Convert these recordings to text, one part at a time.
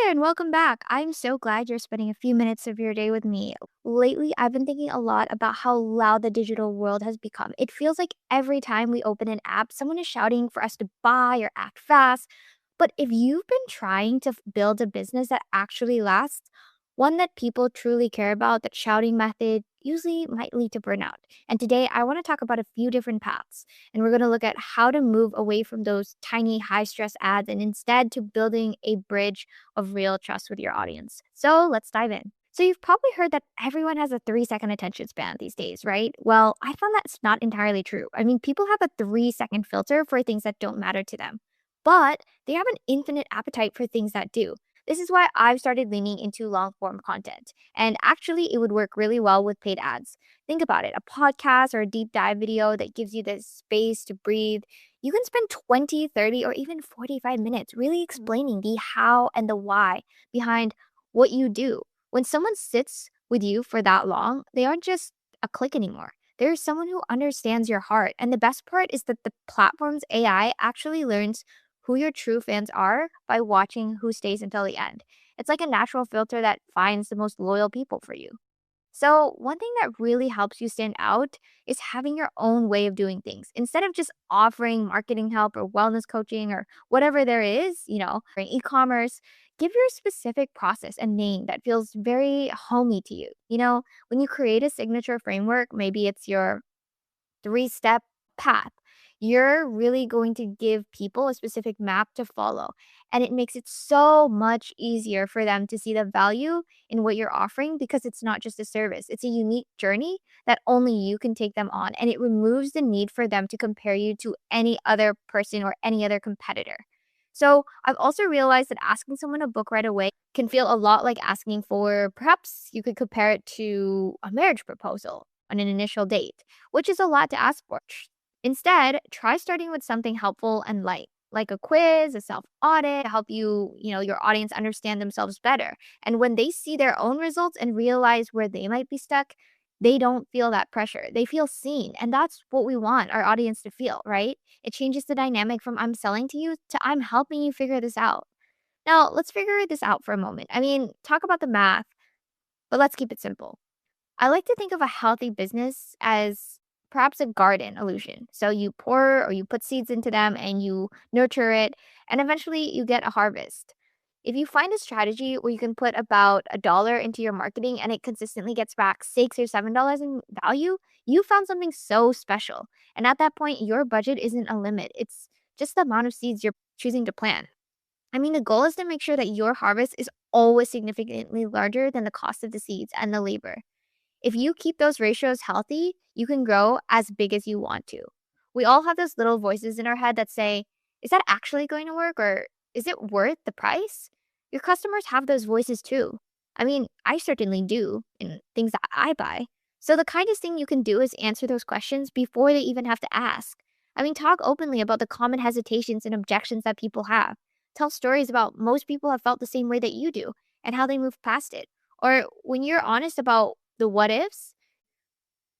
there and welcome back. I'm so glad you're spending a few minutes of your day with me. Lately, I've been thinking a lot about how loud the digital world has become. It feels like every time we open an app, someone is shouting for us to buy or act fast. But if you've been trying to build a business that actually lasts, one that people truly care about, that shouting method usually might lead to burnout. And today, I want to talk about a few different paths. And we're going to look at how to move away from those tiny, high stress ads and instead to building a bridge of real trust with your audience. So let's dive in. So, you've probably heard that everyone has a 3-second attention span these days, right? Well, I found that's not entirely true. I mean, people have a 3-second filter for things that don't matter to them, but they have an infinite appetite for things that do. This is why I've started leaning into long form content. And actually, it would work really well with paid ads. Think about it, a podcast or a deep dive video that gives you the space to breathe. You can spend 20, 30, or even 45 minutes really explaining the how and the why behind what you do. When someone sits with you for that long, they aren't just a click anymore. They're someone who understands your heart. And the best part is that the platform's AI actually learns who your true fans are by watching who stays until the end. It's like a natural filter that finds the most loyal people for you. So, one thing that really helps you stand out is having your own way of doing things. Instead of just offering marketing help or wellness coaching or whatever there is, for e-commerce, give your specific process a name that feels very homey to you. When you create a signature framework, maybe it's your 3-step path. You're really going to give people a specific map to follow. And it makes it so much easier for them to see the value in what you're offering because it's not just a service, it's a unique journey that only you can take them on. And it removes the need for them to compare you to any other person or any other competitor. So I've also realized that asking someone to book right away can feel a lot like asking for, perhaps you could compare it to a marriage proposal on an initial date, which is a lot to ask for. Instead, try starting with something helpful and light, like a quiz, a self audit, to help your audience understand themselves better. And when they see their own results and realize where they might be stuck, they don't feel that pressure. They feel seen. And that's what we want our audience to feel, right? It changes the dynamic from I'm selling to you to I'm helping you figure this out. Now, let's figure this out for a moment. I mean, talk about the math, but let's keep it simple. I like to think of a healthy business as perhaps a garden illusion. So you pour or you put seeds into them and you nurture it, and eventually you get a harvest. If you find a strategy where you can put about $1 into your marketing and it consistently gets back $6 or $7 in value, you found something so special. And at that point, your budget isn't a limit. It's just the amount of seeds you're choosing to plant. I mean, the goal is to make sure that your harvest is always significantly larger than the cost of the seeds and the labor. If you keep those ratios healthy, you can grow as big as you want to. We all have those little voices in our head that say, is that actually going to work or is it worth the price? Your customers have those voices too. I mean, I certainly do in things that I buy. So the kindest thing you can do is answer those questions before they even have to ask. I mean, talk openly about the common hesitations and objections that people have. Tell stories about most people have felt the same way that you do and how they moved past it. Or when you're honest about the what ifs,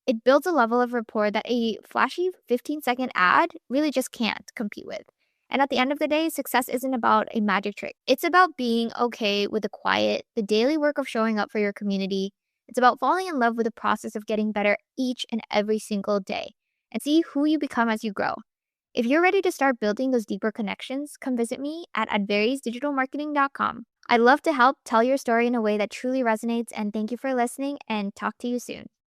it builds a level of rapport that a flashy 15-second ad really just can't compete with. And at the end of the day, success isn't about a magic trick. It's about being okay with the quiet, the daily work of showing up for your community. It's about falling in love with the process of getting better each and every single day and see who you become as you grow. If you're ready to start building those deeper connections, come visit me at adverysdigitalmarketing.com. I'd love to help tell your story in a way that truly resonates, and thank you for listening and talk to you soon.